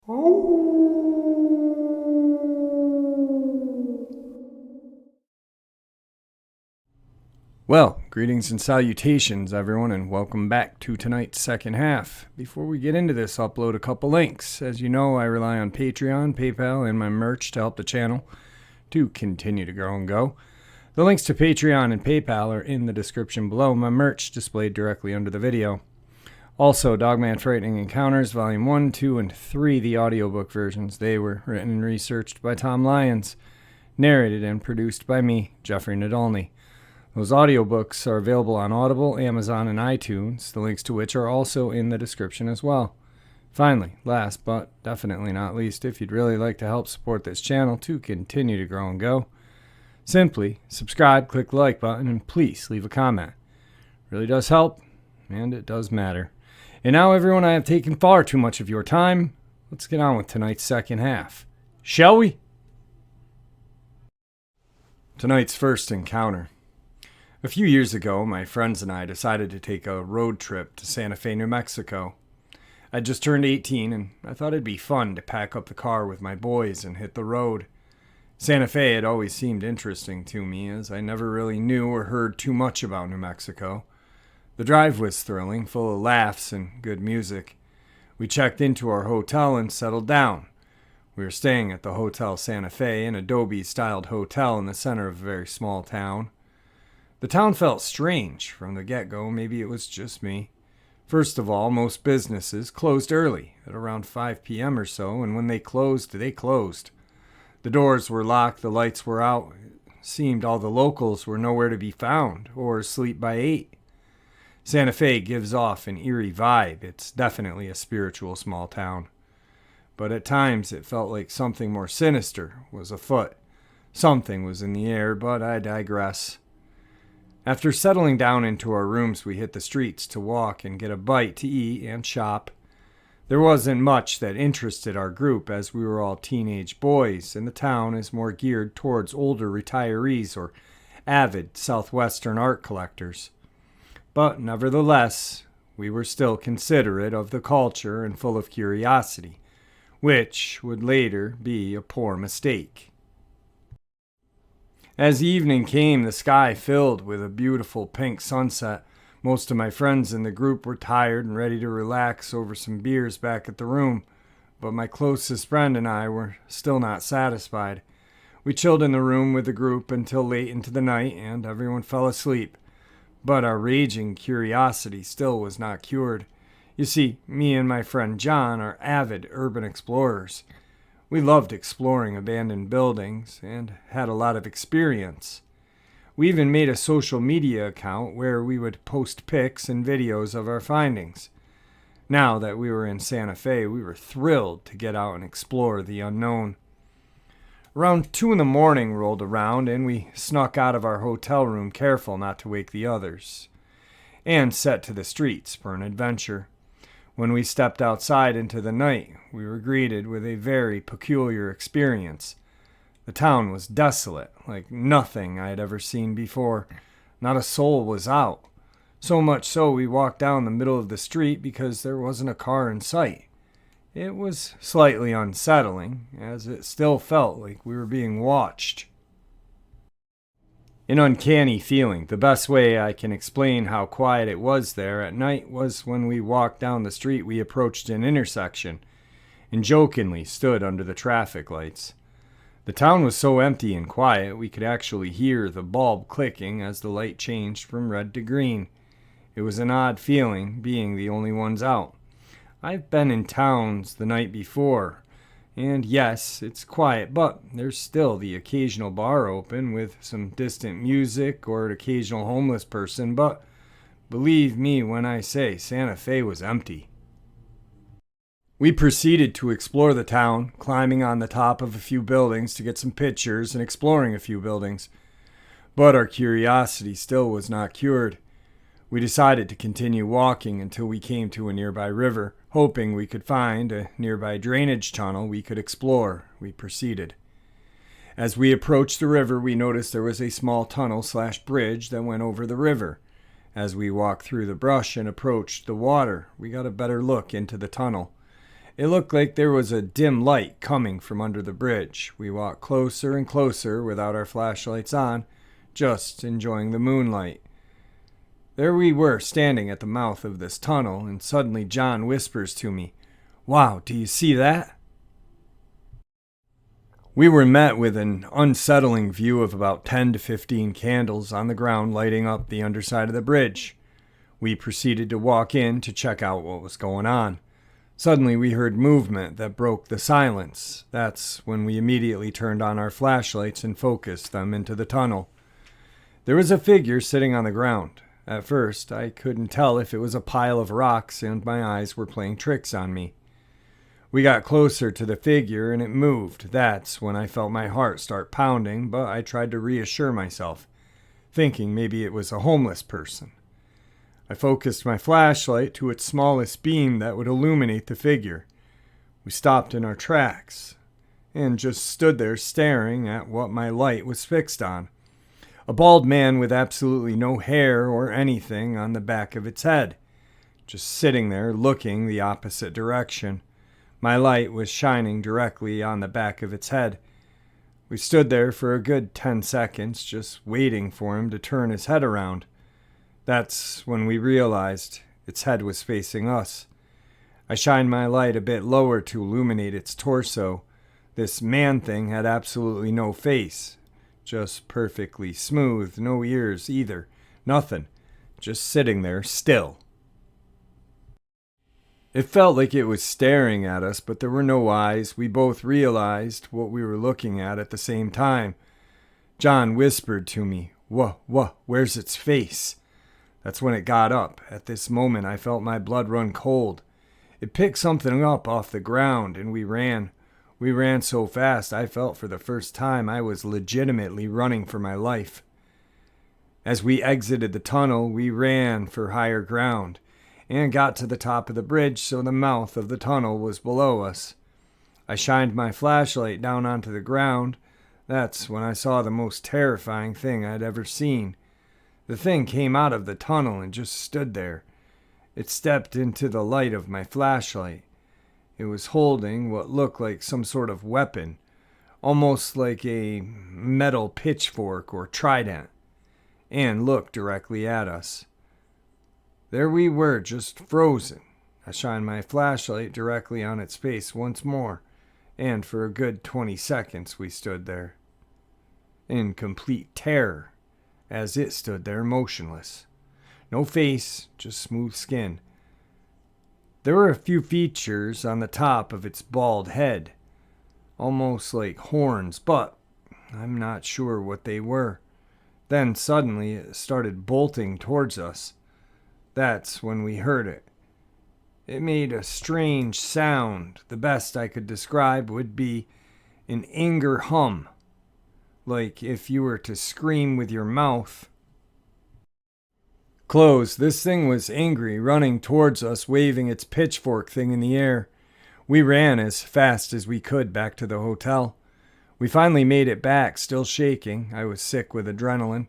Well, greetings and salutations, everyone, and welcome back to tonight's second half. Before we get into this, I'll upload a couple links. As you know, I rely on Patreon, PayPal, and my merch to help the channel to continue to grow and go. The links to Patreon and PayPal are in the description below, my merch displayed directly under the video. Also, Dogman Frightening Encounters, Volume 1, 2, and 3, the audiobook versions. They were written and researched by Tom Lyons, narrated and produced by me, Jeffrey Nadolny. Those audiobooks are available on Audible, Amazon, and iTunes, the links to which are also in the description as well. Finally, last but definitely not least, if you'd really like to help support this channel to continue to grow and go, simply subscribe, click the like button, and please leave a comment. It really does help, and it does matter. And now, everyone, I have taken far too much of your time. Let's get on with tonight's second half. Shall we? Tonight's first encounter. A few years ago, my friends and I decided to take a road trip to Santa Fe, New Mexico. I'd just turned 18, and I thought it'd be fun to pack up the car with my boys and hit the road. Santa Fe had always seemed interesting to me, as I never really knew or heard too much about New Mexico. The drive was thrilling, full of laughs and good music. We checked into our hotel and settled down. We were staying at the Hotel Santa Fe, an adobe-styled hotel in the center of a very small town. The town felt strange from the get-go. Maybe it was just me. First of all, most businesses closed early, at around 5 p.m. or so, and when they closed, they closed. The doors were locked, the lights were out. It seemed all the locals were nowhere to be found, or asleep by 8. Santa Fe gives off an eerie vibe. It's definitely a spiritual small town. But at times it felt like something more sinister was afoot. Something was in the air, but I digress. After settling down into our rooms, we hit the streets to walk and get a bite to eat and shop. There wasn't much that interested our group, as we were all teenage boys, and the town is more geared towards older retirees or avid Southwestern art collectors. But nevertheless, we were still considerate of the culture and full of curiosity, which would later be a poor mistake. As evening came, the sky filled with a beautiful pink sunset. Most of my friends in the group were tired and ready to relax over some beers back at the room, but my closest friend and I were still not satisfied. We chilled in the room with the group until late into the night, and everyone fell asleep. But our raging curiosity still was not cured. You see, me and my friend John are avid urban explorers. We loved exploring abandoned buildings and had a lot of experience. We even made a social media account where we would post pics and videos of our findings. Now that we were in Santa Fe, we were thrilled to get out and explore the unknown. Around 2 in the morning rolled around, and we snuck out of our hotel room, careful not to wake the others, and set to the streets for an adventure. When we stepped outside into the night, we were greeted with a very peculiar experience. The town was desolate, like nothing I had ever seen before. Not a soul was out. So much so we walked down the middle of the street because there wasn't a car in sight. It was slightly unsettling, as it still felt like we were being watched. An uncanny feeling. The best way I can explain how quiet it was there at night was when we walked down the street. We approached an intersection and jokingly stood under the traffic lights. The town was so empty and quiet we could actually hear the bulb clicking as the light changed from red to green. It was an odd feeling, being the only ones out. I've been in towns the night before, and yes, it's quiet, but there's still the occasional bar open with some distant music or an occasional homeless person, but believe me when I say Santa Fe was empty. We proceeded to explore the town, climbing on the top of a few buildings to get some pictures and exploring a few buildings. But our curiosity still was not cured. We decided to continue walking until we came to a nearby river. Hoping we could find a nearby drainage tunnel we could explore, we proceeded. As we approached the river, we noticed there was a small tunnel/bridge that went over the river. As we walked through the brush and approached the water, we got a better look into the tunnel. It looked like there was a dim light coming from under the bridge. We walked closer and closer without our flashlights on, just enjoying the moonlight. There we were, standing at the mouth of this tunnel, and suddenly John whispers to me, "Wow, do you see that?" We were met with an unsettling view of about 10 to 15 candles on the ground lighting up the underside of the bridge. We proceeded to walk in to check out what was going on. Suddenly we heard movement that broke the silence. That's when we immediately turned on our flashlights and focused them into the tunnel. There was a figure sitting on the ground. At first, I couldn't tell if it was a pile of rocks, and my eyes were playing tricks on me. We got closer to the figure and it moved. That's when I felt my heart start pounding, but I tried to reassure myself, thinking maybe it was a homeless person. I focused my flashlight to its smallest beam that would illuminate the figure. We stopped in our tracks and just stood there staring at what my light was fixed on. A bald man with absolutely no hair or anything on the back of its head, just sitting there looking the opposite direction. My light was shining directly on the back of its head. We stood there for a good 10 seconds, just waiting for him to turn his head around. That's when we realized its head was facing us. I shined my light a bit lower to illuminate its torso. This man thing had absolutely no face, just perfectly smooth, no ears either, nothing, just sitting there still. It felt like it was staring at us, but there were no eyes. We both realized what we were looking at the same time. John whispered to me, where's its face?" That's when it got up. At this moment, I felt my blood run cold. It picked something up off the ground, and we ran. We ran so fast, I felt for the first time I was legitimately running for my life. As we exited the tunnel, we ran for higher ground and got to the top of the bridge, so the mouth of the tunnel was below us. I shined my flashlight down onto the ground. That's when I saw the most terrifying thing I'd ever seen. The thing came out of the tunnel and just stood there. It stepped into the light of my flashlight. It was holding what looked like some sort of weapon, almost like a metal pitchfork or trident, and looked directly at us. There we were, just frozen. I shined my flashlight directly on its face once more, and for a good 20 seconds we stood there, in complete terror, as it stood there motionless. No face, just smooth skin. There were a few features on the top of its bald head, almost like horns, but I'm not sure what they were. Then suddenly it started bolting towards us. That's when we heard it. It made a strange sound. The best I could describe would be an anger hum, like if you were to scream with your mouth closed. This thing was angry, running towards us, waving its pitchfork thing in the air. We ran as fast as we could back to the hotel. We finally made it back, still shaking. I was sick with adrenaline.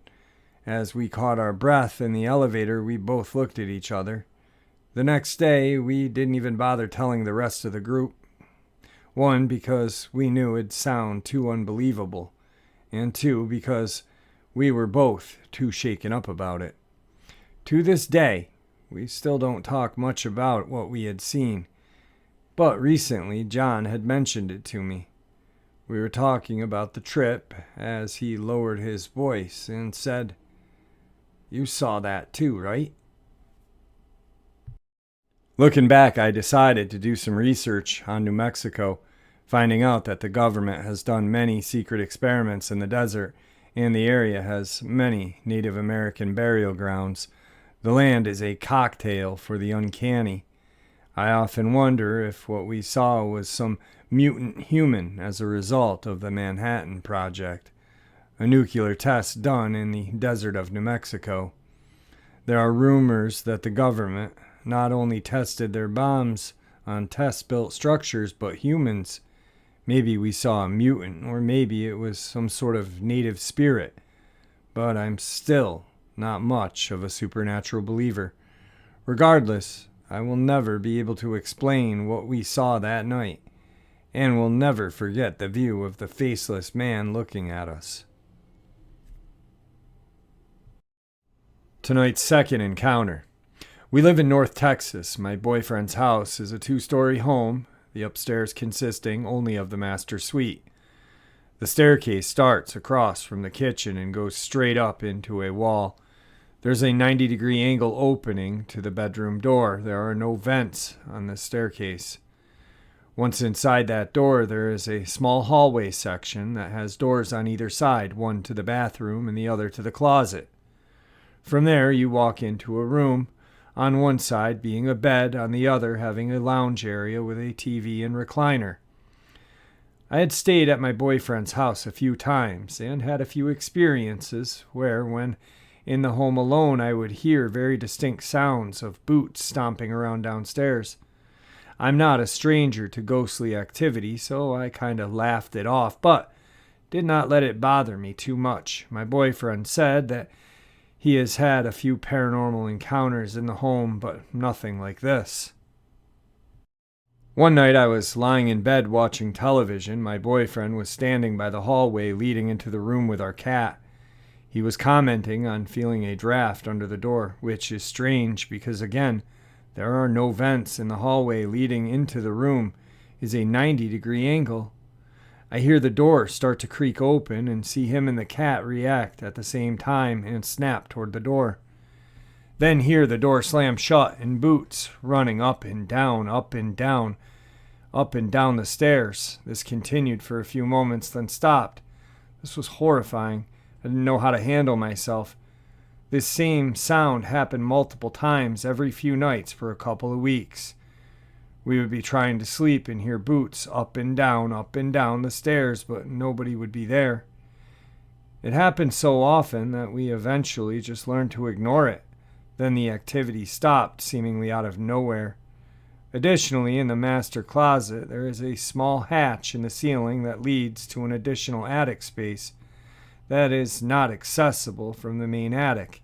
As we caught our breath in the elevator, we both looked at each other. The next day, we didn't even bother telling the rest of the group. One, because we knew it'd sound too unbelievable. And two, because we were both too shaken up about it. To this day, we still don't talk much about what we had seen. But recently, John had mentioned it to me. We were talking about the trip as he lowered his voice and said, "You saw that too, right?" Looking back, I decided to do some research on New Mexico, finding out that the government has done many secret experiments in the desert, and the area has many Native American burial grounds. The land is a cocktail for the uncanny. I often wonder if what we saw was some mutant human as a result of the Manhattan Project, a nuclear test done in the desert of New Mexico. There are rumors that the government not only tested their bombs on test-built structures, but humans. Maybe we saw a mutant, or maybe it was some sort of native spirit. But I'm still not much of a supernatural believer. Regardless, I will never be able to explain what we saw that night, and will never forget the view of the faceless man looking at us. Tonight's second encounter. We live in North Texas. My boyfriend's house is a 2-story home, the upstairs consisting only of the master suite. The staircase starts across from the kitchen and goes straight up into a wall. There's a 90-degree angle opening to the bedroom door. There are no vents on the staircase. Once inside that door, there is a small hallway section that has doors on either side, one to the bathroom and the other to the closet. From there, you walk into a room, on one side being a bed, on the other having a lounge area with a TV and recliner. I had stayed at my boyfriend's house a few times and had a few experiences where, when in the home alone, I would hear very distinct sounds of boots stomping around downstairs. I'm not a stranger to ghostly activity, so I kind of laughed it off, but did not let it bother me too much. My boyfriend said that he has had a few paranormal encounters in the home, but nothing like this. One night I was lying in bed watching television. My boyfriend was standing by the hallway leading into the room with our cat. He was commenting on feeling a draft under the door, which is strange because, again, there are no vents in the hallway leading into the room is a 90-degree angle. I hear the door start to creak open and see him and the cat react at the same time and snap toward the door. Then hear the door slam shut and boots running up and down, up and down, up and down the stairs. This continued for a few moments, then stopped. This was horrifying. I didn't know how to handle myself. This same sound happened multiple times every few nights for a couple of weeks. We would be trying to sleep and hear boots up and down the stairs, but nobody would be there. It happened so often that we eventually just learned to ignore it. Then the activity stopped, seemingly out of nowhere. Additionally, in the master closet, there is a small hatch in the ceiling that leads to an additional attic space that is not accessible from the main attic.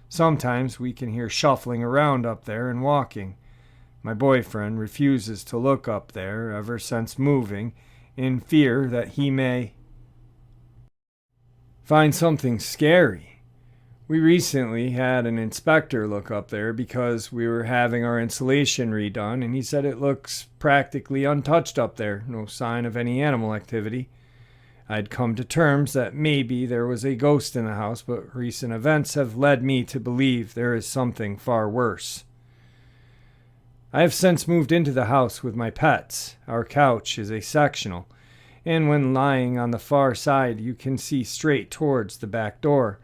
Sometimes we can hear shuffling around up there and walking. My boyfriend refuses to look up there ever since moving, in fear that he may find something scary. We recently had an inspector look up there because we were having our insulation redone, and he said it looks practically untouched up there, no sign of any animal activity. I'd come to terms that maybe there was a ghost in the house, but recent events have led me to believe there is something far worse. I have since moved into the house with my pets. Our couch is a sectional, and when lying on the far side, you can see straight towards the back door.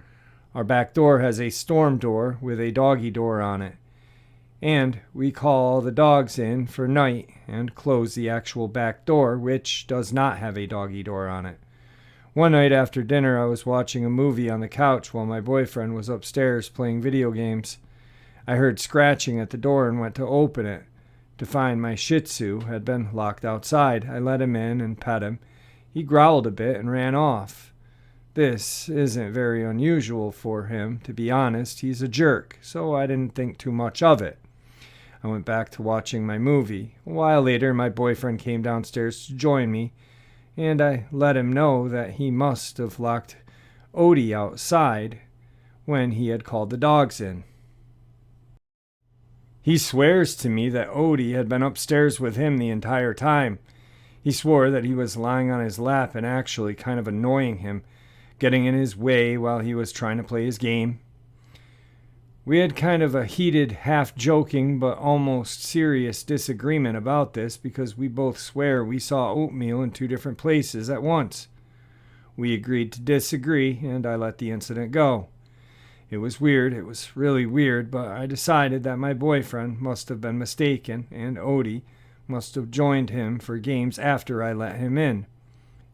Our back door has a storm door with a doggy door on it, and we call the dogs in for night and close the actual back door, which does not have a doggy door on it. One night after dinner, I was watching a movie on the couch while my boyfriend was upstairs playing video games. I heard scratching at the door and went to open it to find my Shih Tzu had been locked outside. I let him in and pet him. He growled a bit and ran off. This isn't very unusual for him, to be honest. He's a jerk, so I didn't think too much of it. I went back to watching my movie. A while later, my boyfriend came downstairs to join me, and I let him know that he must have locked Odie outside when he had called the dogs in. He swears to me that Odie had been upstairs with him the entire time. He swore that he was lying on his lap and actually kind of annoying him, getting in his way while he was trying to play his game. We had kind of a heated, half-joking but almost serious disagreement about this because we both swear we saw oatmeal in 2 different places at once. We agreed to disagree, and I let the incident go. It was weird, it was really weird, but I decided that my boyfriend must have been mistaken, and Odie must have joined him for games after I let him in.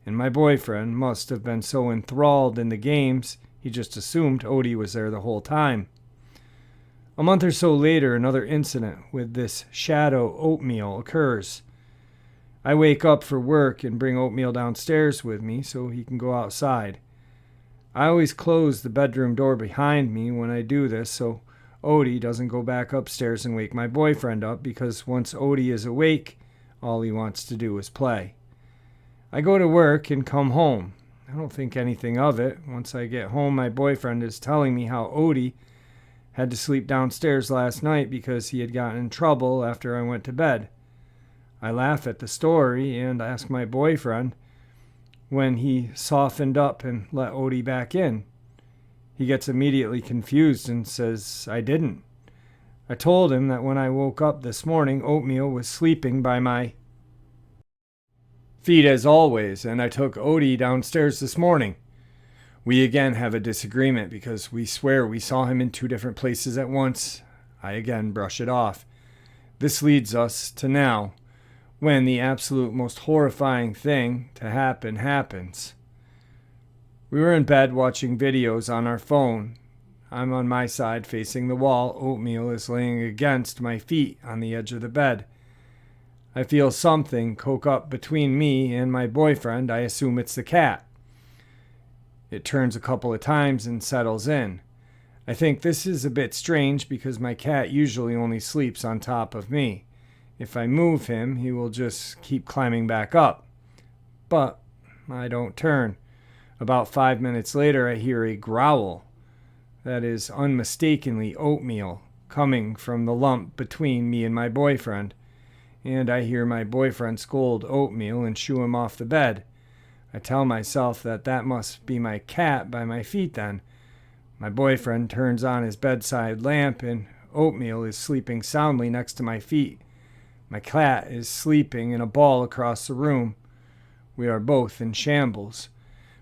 And my boyfriend must have been so enthralled in the games, he just assumed Odie was there the whole time. A month or so later, another incident with this shadow oatmeal occurs. I wake up for work and bring oatmeal downstairs with me so he can go outside. I always close the bedroom door behind me when I do this so Odie doesn't go back upstairs and wake my boyfriend up, because once Odie is awake, all he wants to do is play. I go to work and come home. I don't think anything of it. Once I get home, my boyfriend is telling me how Odie had to sleep downstairs last night because he had gotten in trouble after I went to bed. I laugh at the story and ask my boyfriend when he softened up and let Odie back in. He gets immediately confused and says I didn't. I told him that when I woke up this morning, Oatmeal was sleeping by my feet as always, and I took Odie downstairs this morning. We again have a disagreement because we swear we saw him in 2 different places at once. I again brush it off. This leads us to now, when the absolute most horrifying thing to happen happens. We were in bed watching videos on our phone. I'm on my side facing the wall. Oatmeal is laying against my feet on the edge of the bed. I feel something coke up between me and my boyfriend. I assume it's the cat. It turns a couple of times and settles in. I think this is a bit strange because my cat usually only sleeps on top of me. If I move him, he will just keep climbing back up. But I don't turn. About 5 minutes later, I hear a growl that is unmistakably Oatmeal coming from the lump between me and my boyfriend. And I hear my boyfriend scold Oatmeal and shoo him off the bed. I tell myself that that must be my cat by my feet then. My boyfriend turns on his bedside lamp and Oatmeal is sleeping soundly next to my feet. My cat is sleeping in a ball across the room. We are both in shambles.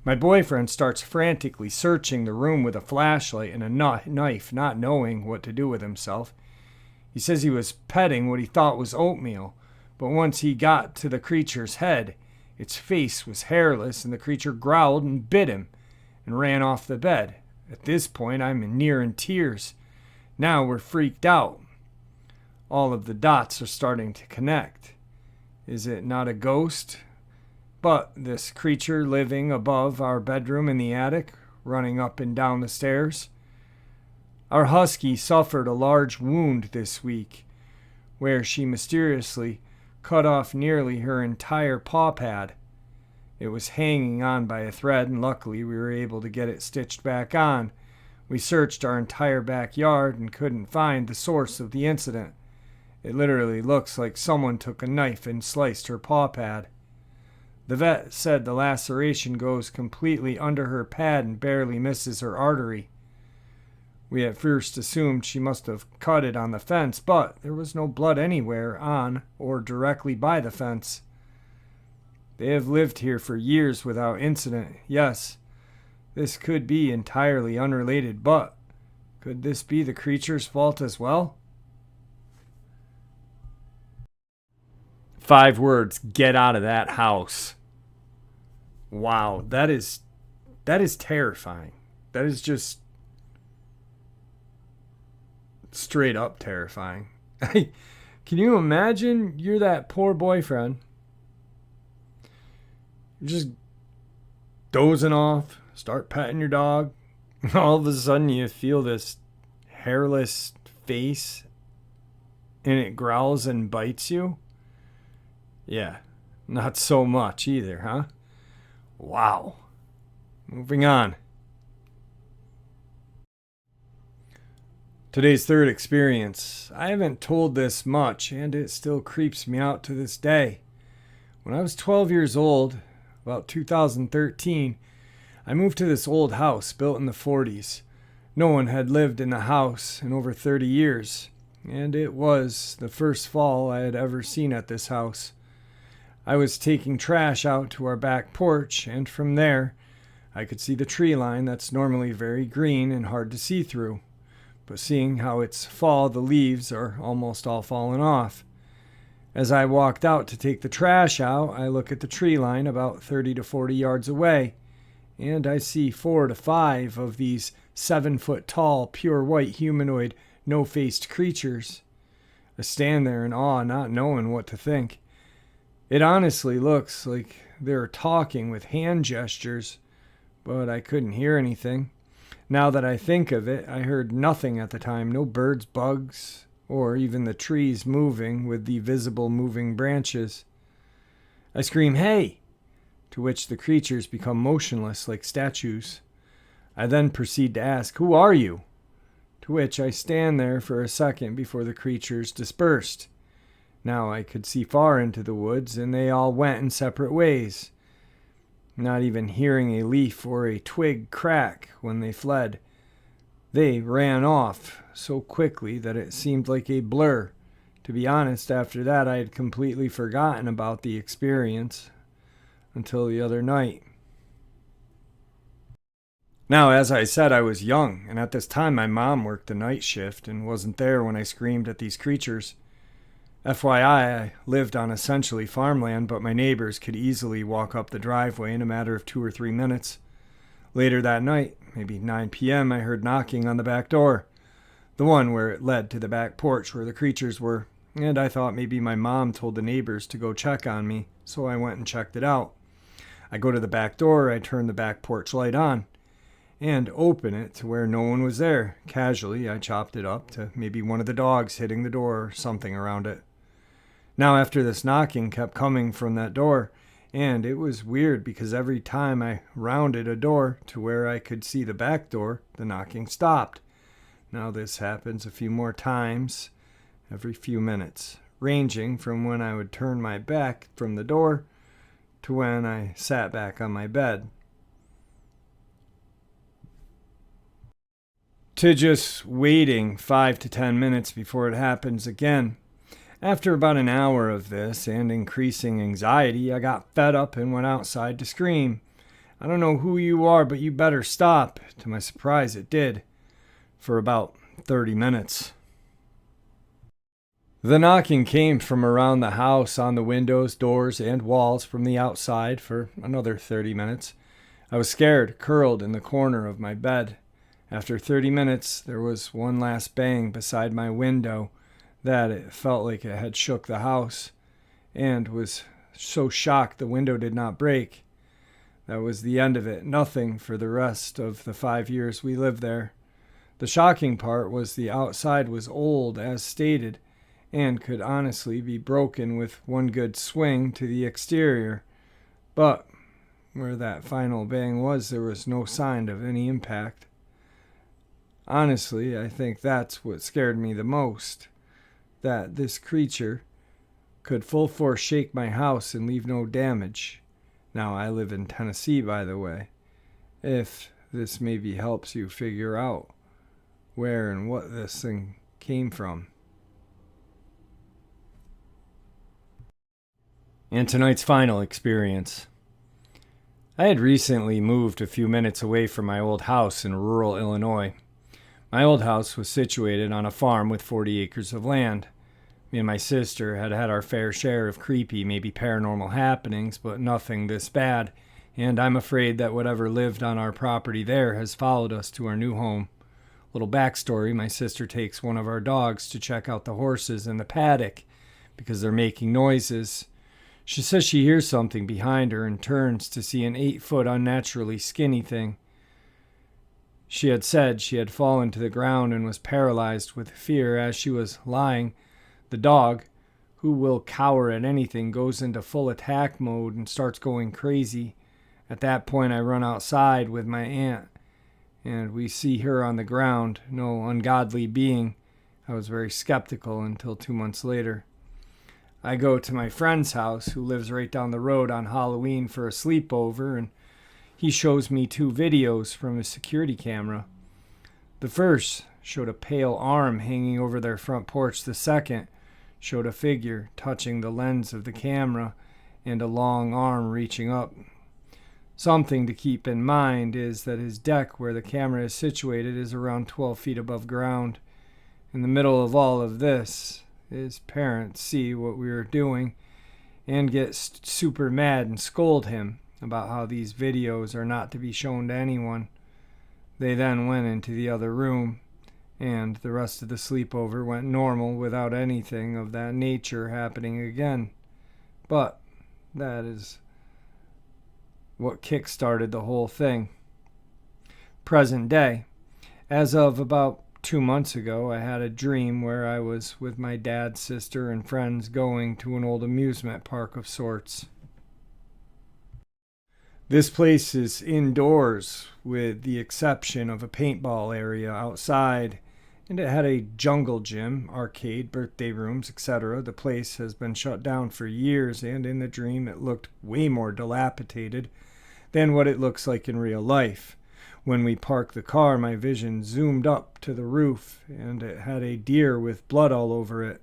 My boyfriend starts frantically searching the room with a flashlight and a knife, not knowing what to do with himself. He says he was petting what he thought was Oatmeal, but once he got to the creature's head, its face was hairless and the creature growled and bit him and ran off the bed. At this point, I'm near in tears. Now we're freaked out. All of the dots are starting to connect. Is it not a ghost, but this creature living above our bedroom in the attic, running up and down the stairs? Our husky suffered a large wound this week, where she mysteriously cut off nearly her entire paw pad. It was hanging on by a thread, and luckily we were able to get it stitched back on. We searched our entire backyard and couldn't find the source of the incident. It literally looks like someone took a knife and sliced her paw pad. The vet said the laceration goes completely under her pad and barely misses her artery. We at first assumed she must have cut it on the fence, but there was no blood anywhere on or directly by the fence. They have lived here for years without incident. Yes, this could be entirely unrelated, but could this be the creature's fault as well? 5 words: get out of that house. Wow, that is terrifying. That is just straight up terrifying. Can you imagine you're that poor boyfriend? You're just dozing off, start petting your dog, and all of a sudden you feel this hairless face and it growls and bites you? Yeah, not so much either, huh? Wow. Moving on. Today's third experience. I haven't told this much, and it still creeps me out to this day. When I was 12 years old, about 2013, I moved to this old house built in the 40s. No one had lived in the house in over 30 years, and it was the first fall I had ever seen at this house. I was taking trash out to our back porch, and from there, I could see the tree line that's normally very green and hard to see through. But seeing how it's fall, the leaves are almost all fallen off. As I walked out to take the trash out, I look at the tree line about 30 to 40 yards away, and I see 4 to 5 of these 7-foot tall, pure white humanoid, no-faced creatures. I stand there in awe, not knowing what to think. It honestly looks like they're talking with hand gestures, but I couldn't hear anything. Now that I think of it, I heard nothing at the time, no birds, bugs, or even the trees moving with the visible moving branches. I scream, "Hey!" to which the creatures become motionless like statues. I then proceed to ask, "Who are you?" To which I stand there for a second before the creatures dispersed. Now I could see far into the woods, and they all went in separate ways, not even hearing a leaf or a twig crack when they fled. They ran off so quickly that it seemed like a blur. To be honest, after that I had completely forgotten about the experience until the other night. Now, as I said, I was young, and at this time my mom worked the night shift and wasn't there when I screamed at these creatures. FYI, I lived on essentially farmland, but my neighbors could easily walk up the driveway in a matter of 2 or 3 minutes. Later that night, maybe 9 p.m., I heard knocking on the back door, the one where it led to the back porch where the creatures were, and I thought maybe my mom told the neighbors to go check on me, so I went and checked it out. I go to the back door, I turn the back porch light on, and open it to where no one was there. Casually, I chopped it up to maybe one of the dogs hitting the door or something around it. Now, after this knocking kept coming from that door, and it was weird because every time I rounded a door to where I could see the back door, the knocking stopped. Now this happens a few more times every few minutes, ranging from when I would turn my back from the door to when I sat back on my bed, to just waiting 5 to 10 minutes before it happens again. After about an hour of this and increasing anxiety, I got fed up and went outside to scream, "I don't know who you are, but you better stop." To my surprise, it did, for about 30 minutes. The knocking came from around the house, on the windows, doors, and walls from the outside for another 30 minutes. I was scared, curled in the corner of my bed. After 30 minutes, there was one last bang beside my window that it felt like it had shook the house, and was so shocked the window did not break. That was the end of it. Nothing for the rest of the 5 years we lived there. The shocking part was the outside was old, as stated, and could honestly be broken with one good swing to the exterior. But where that final bang was, there was no sign of any impact. Honestly, I think that's what scared me the most, that this creature could full force shake my house and leave no damage. Now, I live in Tennessee, by the way, if this maybe helps you figure out where and what this thing came from. And tonight's final experience. I had recently moved a few minutes away from my old house in rural Illinois. My old house was situated on a farm with 40 acres of land. Me and my sister had had our fair share of creepy, maybe paranormal happenings, but nothing this bad, and I'm afraid that whatever lived on our property there has followed us to our new home. Little backstory, my sister takes one of our dogs to check out the horses in the paddock because they're making noises. She says she hears something behind her and turns to see an 8-foot unnaturally skinny thing. She had said she had fallen to the ground and was paralyzed with fear as she was lying. The dog, who will cower at anything, goes into full attack mode and starts going crazy. At that point, I run outside with my aunt, and we see her on the ground, no ungodly being. I was very skeptical until 2 months later. I go to my friend's house, who lives right down the road, on Halloween for a sleepover, and he shows me 2 videos from his security camera. The first showed a pale arm hanging over their front porch. The second showed a figure touching the lens of the camera and a long arm reaching up. Something to keep in mind is that his deck, where the camera is situated, is around 12 feet above ground. In the middle of all of this, his parents see what we are doing and get super mad and scold him about how these videos are not to be shown to anyone. They then went into the other room, and the rest of the sleepover went normal without anything of that nature happening again. But that is what kick-started the whole thing. Present day, As of about 2 months ago, I had a dream where I was with my dad, sister, and friends going to an old amusement park of sorts. This place is indoors, with the exception of a paintball area outside, and it had a jungle gym, arcade, birthday rooms, etc. The place has been shut down for years, and in the dream it looked way more dilapidated than what it looks like in real life. When we parked the car, my vision zoomed up to the roof, and it had a deer with blood all over it.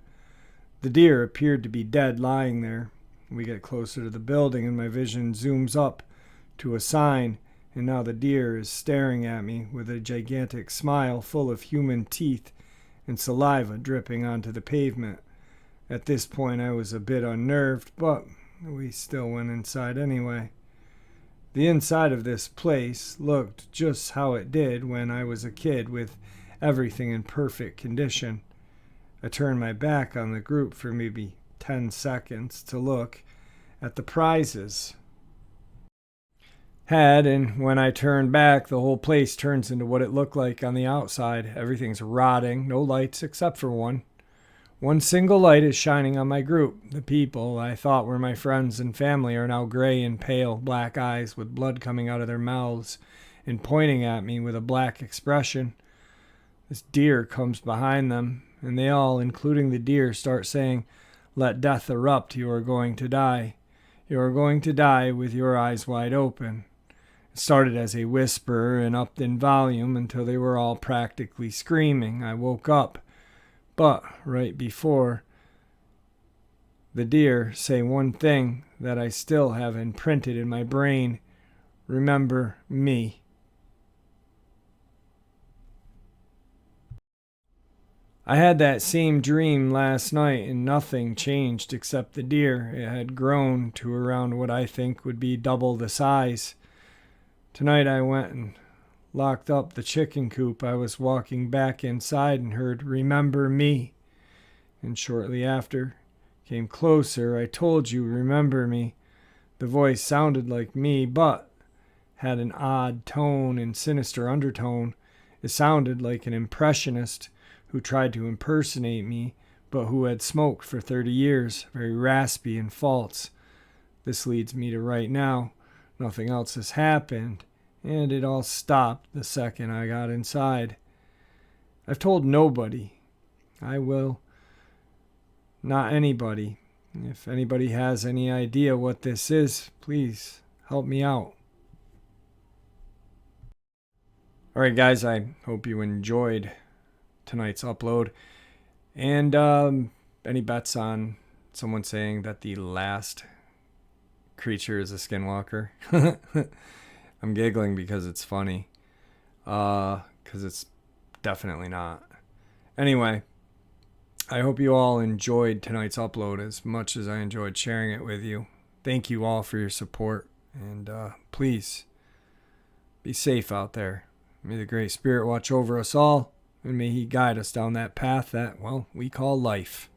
The deer appeared to be dead, lying there. We get closer to the building, and my vision zooms up to a sign, and now the deer is staring at me with a gigantic smile full of human teeth and saliva dripping onto the pavement. At this point, I was a bit unnerved, but we still went inside anyway. The inside of this place looked just how it did when I was a kid, with everything in perfect condition. I turned my back on the group for maybe 10 seconds to look at the prizes and when I turned back, the whole place turns into what it looked like on the outside. Everything's rotting, no lights except for one. One single light is shining on my group. The people I thought were my friends and family are now gray and pale, black eyes with blood coming out of their mouths and pointing at me with a black expression. This deer comes behind them, and they all, including the deer, start saying, "Let death erupt, you are going to die. You are going to die with your eyes wide open." It started as a whisper and upped in volume until they were all practically screaming. I woke up, but right before the deer say one thing that I still have imprinted in my brain: remember me. I had that same dream last night, and nothing changed except the deer. It had grown to around what I think would be double the size. Tonight I went and locked up the chicken coop. I was walking back inside and heard "remember me." And shortly after, came closer. "I told you, remember me." The voice sounded like me, but had an odd tone and sinister undertone. It sounded like an impressionist who tried to impersonate me, but who had smoked for 30 years, very raspy and false. This leads me to right now. Nothing else has happened, and it all stopped the second I got inside. I've told nobody. I will. Not anybody. If anybody has any idea what this is, please help me out. Alright guys, I hope you enjoyed tonight's upload. And any bets on someone saying that the last creature is a skinwalker? I'm giggling because it's funny. Because it's definitely not. Anyway, I hope you all enjoyed tonight's upload as much as I enjoyed sharing it with you. Thank you all for your support. And please be safe out there. May the Great Spirit watch over us all, and may He guide us down that path that, well, we call life.